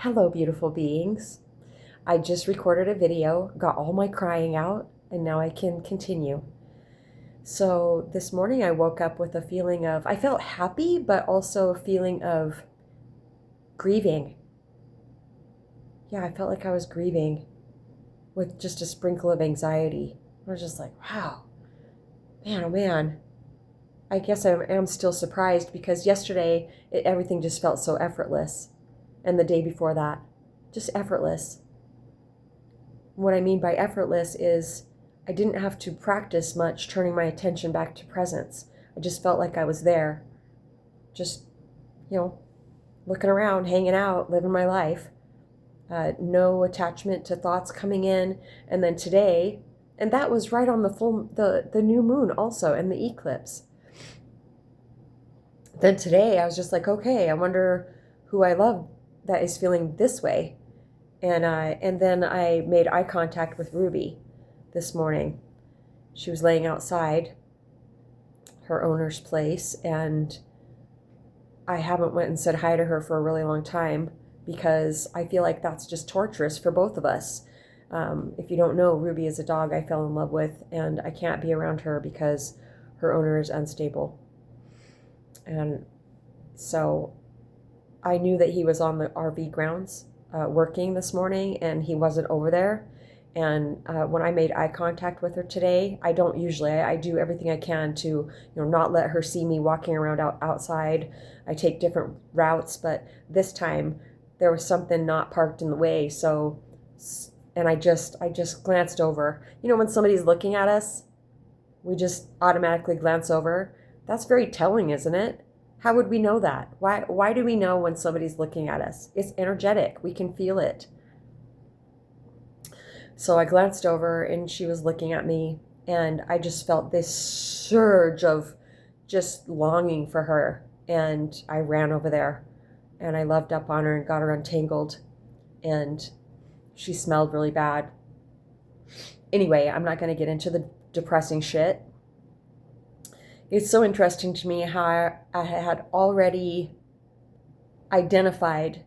Hello, beautiful beings. I just recorded a video, got all my crying out, and now I can continue. So this morning I woke up with a feeling of, I felt happy, but also a feeling of grieving. Yeah, I felt like I was grieving with just a sprinkle of anxiety. I was just like, wow, man, oh man. I guess I am still surprised because yesterday everything just felt so effortless. And the day before that, just effortless. What I mean by effortless is I didn't have to practice much turning my attention back to presence. I just felt like I was there, just, you know, looking around, hanging out, living my life. No attachment to thoughts coming in. And then today, and that was right on the new moon also, and the eclipse. Then today I was just like, okay, I wonder who I love that is feeling this way. And then I made eye contact with Ruby this morning. She was laying outside her owner's place, and I haven't went and said hi to her for a really long time because I feel like that's just torturous for both of us. If you don't know, Ruby is a dog I fell in love with, and I can't be around her because her owner is unstable. And so I knew that he was on the RV grounds working this morning, and he wasn't over there. And when I made eye contact with her today, I don't usually. I do everything I can to, not let her see me walking around outside. I take different routes, but this time there was something not parked in the way. So, and I just glanced over. When somebody's looking at us, we just automatically glance over. That's very telling, isn't it? How would we know that? Why do we know when somebody's looking at us? It's energetic. We can feel it. So I glanced over and she was looking at me, and I just felt this surge of just longing for her. And I ran over there and I loved up on her and got her untangled, and she smelled really bad. Anyway, I'm not going to get into the depressing shit. It's so interesting to me how I had already identified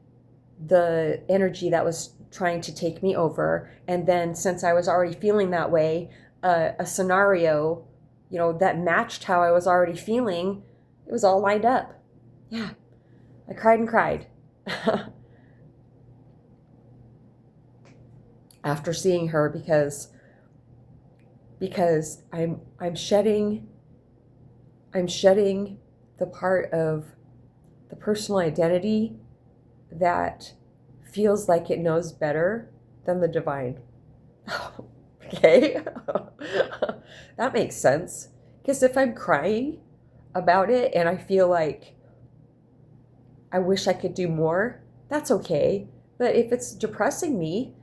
the energy that was trying to take me over. And then since I was already feeling that way, a scenario, that matched how I was already feeling, it was all lined up. Yeah, I cried and cried. After seeing her because I'm shedding the part of the personal identity that feels like it knows better than the divine. Okay? That makes sense. Because if I'm crying about it and I feel like I wish I could do more, that's okay. But if it's depressing me,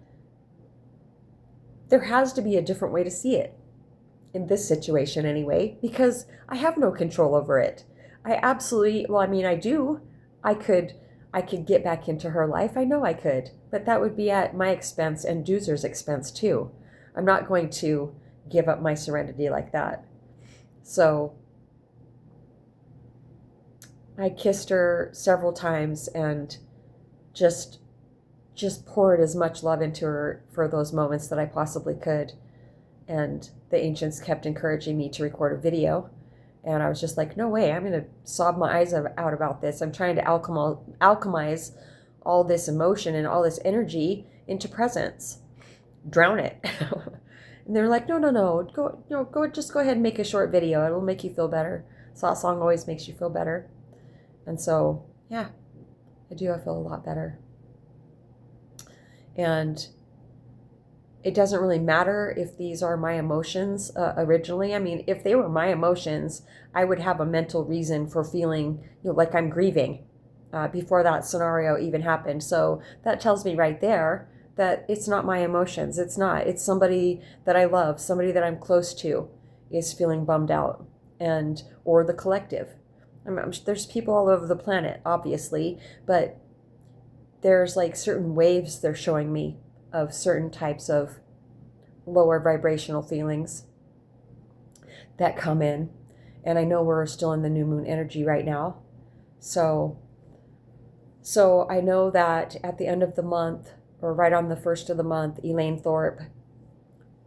there has to be a different way to see it. In this situation anyway, because I have no control over it. I do. I could get back into her life. I know I could, but that would be at my expense and Doozer's expense too. I'm not going to give up my serenity like that. So I kissed her several times and just poured as much love into her for those moments that I possibly could. And the ancients kept encouraging me to record a video. And I was just like, no way, I'm going to sob my eyes out about this. I'm trying to alchemize all this emotion and all this energy into presence. Drown it. And they're like, no. Just go ahead and make a short video. It'll make you feel better. Satsang always makes you feel better. And so, yeah, I feel a lot better. And it doesn't really matter if these are my emotions originally. I mean, if they were my emotions, I would have a mental reason for feeling, like I'm grieving before that scenario even happened. So that tells me right there that it's not my emotions. It's not. It's somebody that I love, somebody that I'm close to is feeling bummed out, or the collective. There's people all over the planet, obviously, but there's like certain waves they're showing me of certain types of lower vibrational feelings that come in. And I know we're still in the new moon energy right now. So So I know that at the end of the month, or right on the first of the month, Elaine Thorpe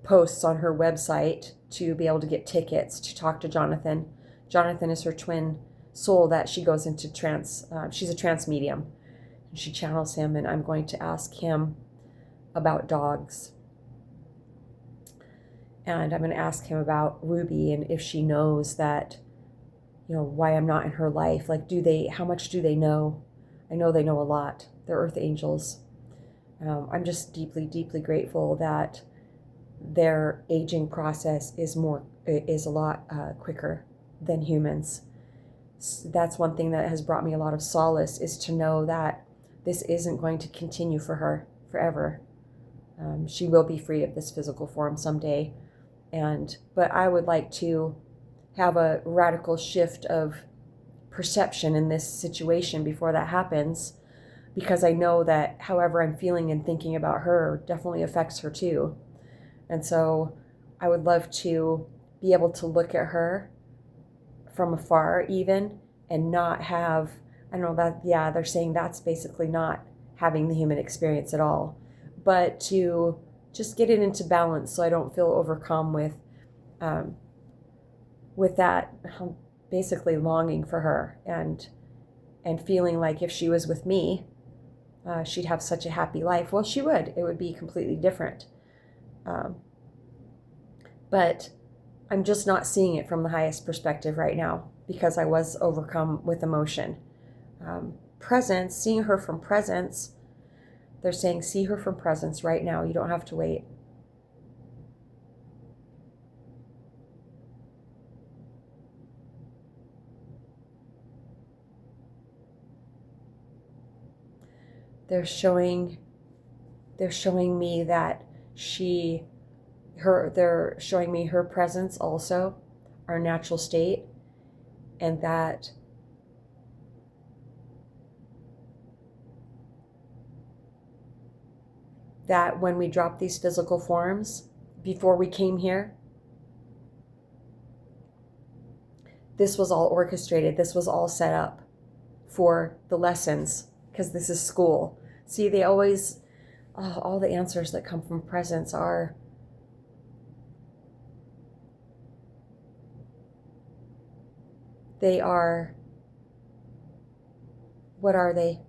posts on her website to be able to get tickets to talk to Jonathan. Jonathan is her twin soul that she goes into trance. She's a trance medium. And she channels him, and I'm going to ask him about dogs. And I'm going to ask him about Ruby and if she knows that, why I'm not in her life. Like, how much do they know? I know they know a lot. They're earth angels. I'm just deeply, deeply grateful that their aging process is a lot quicker than humans. So that's one thing that has brought me a lot of solace, is to know that this isn't going to continue for her forever. She will be free of this physical form someday. But I would like to have a radical shift of perception in this situation before that happens, because I know that however I'm feeling and thinking about her definitely affects her too. And so I would love to be able to look at her from afar even, and not have, I know that, yeah, they're saying that's basically not having the human experience at all, but to just get it into balance so I don't feel overcome with that basically longing for her, and feeling like if she was with me, she'd have such a happy life. Well, she would. It would be completely different. But I'm just not seeing it from the highest perspective right now, because I was overcome with emotion. Presence, seeing her from presence, they're saying see her from presence right now. You don't have to wait. They're showing me that they're showing me her presence also, our natural state, and that when we drop these physical forms, before we came here, this was all orchestrated. This was all set up for the lessons, because this is school. See, they always, all the answers that come from presence are, what are they?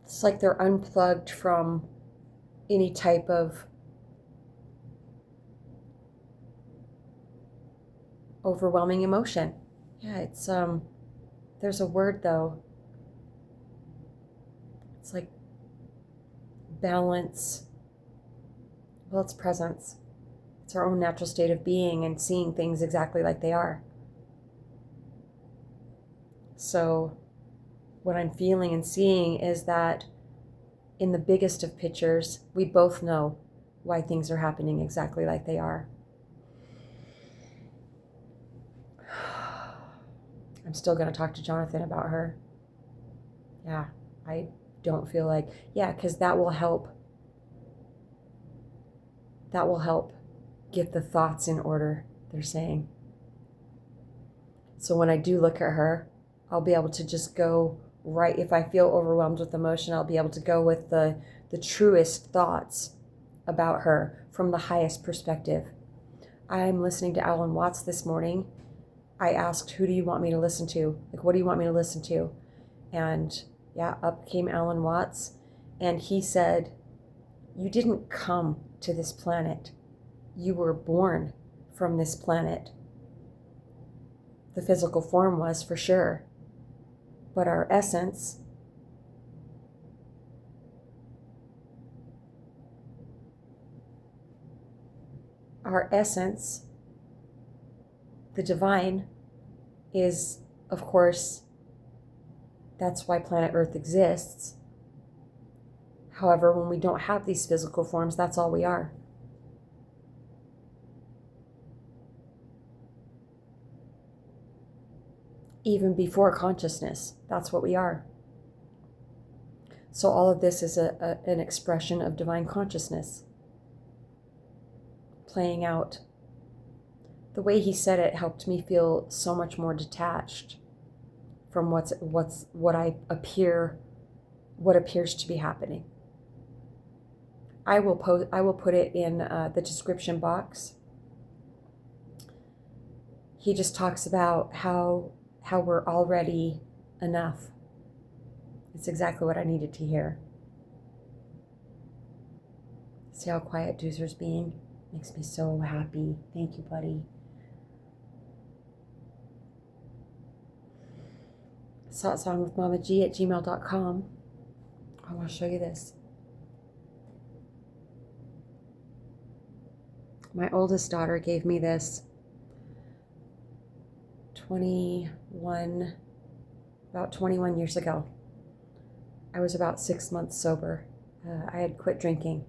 It's like they're unplugged from any type of overwhelming emotion. Yeah, it's there's a word though. It's like balance. Well, it's presence. It's our own natural state of being and seeing things exactly like they are. So what I'm feeling and seeing is that in the biggest of pictures, we both know why things are happening exactly like they are. I'm still going to talk to Jonathan about her. Yeah, I don't feel like, because that will help. That will help get the thoughts in order, they're saying. So when I do look at her, I'll be able to just go right. If I feel overwhelmed with emotion, I'll be able to go with the truest thoughts about her from the highest perspective. I'm listening to Alan Watts this morning. I asked, who do you want me to listen to? Like, what do you want me to listen to? And up came Alan Watts. And he said, you didn't come to this planet. You were born from this planet. The physical form was, for sure. But our essence, the divine, is, of course, that's why planet Earth exists. However, when we don't have these physical forms, that's all we are. Even before consciousness, that's what we are. So all of this is an expression of divine consciousness playing out. The way he said it helped me feel so much more detached from what appears to be happening. I will put it in the description box. He just talks about how we're already enough. It's exactly what I needed to hear. See how quiet Doozer's being? Makes me so happy. Thank you, buddy. satsangwithmamaji@gmail.com. I want to show you this. My oldest daughter gave me this about 21 years ago. I was about 6 months sober. I had quit drinking.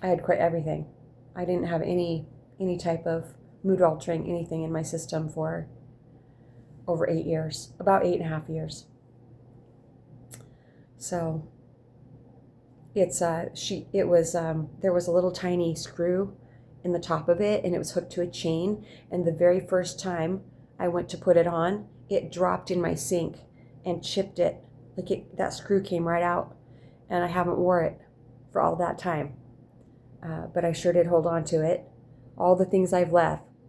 I had quit everything. I didn't have any type of mood altering anything in my system for over 8 years, about 8.5 years. So there was a little tiny screw in the top of it, and it was hooked to a chain. And the very first time I went to put it on, it dropped in my sink and chipped it. That screw came right out, and I haven't wore it for all that time. But I sure did hold on to it. All the things I've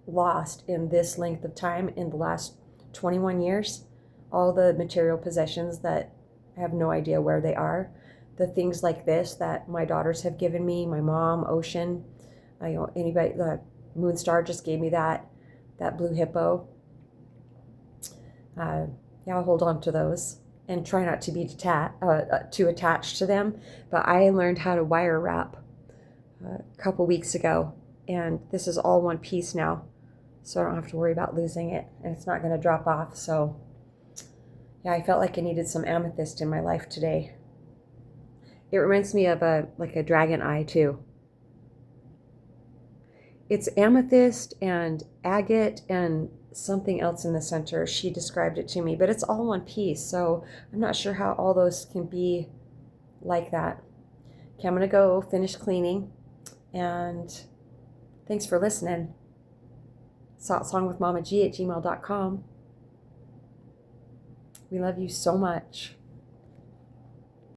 lost in this length of time, in the last 21 years, all the material possessions that I have no idea where they are, the things like this that my daughters have given me, my mom, Ocean, anybody, the Moonstar just gave me that blue hippo. I'll hold on to those and try not to be too attached to them. But I learned how to wire wrap a couple weeks ago, and this is all one piece now, so I don't have to worry about losing it, and it's not going to drop off. So yeah, I felt like I needed some amethyst in my life today. It reminds me of a dragon eye too. It's amethyst and agate and something else in the center. She described it to me, but it's all one piece, so I'm not sure how all those can be like that. Okay, I'm going to go finish cleaning, and thanks for listening. satsangwithmamaji@gmail.com. We love you so much.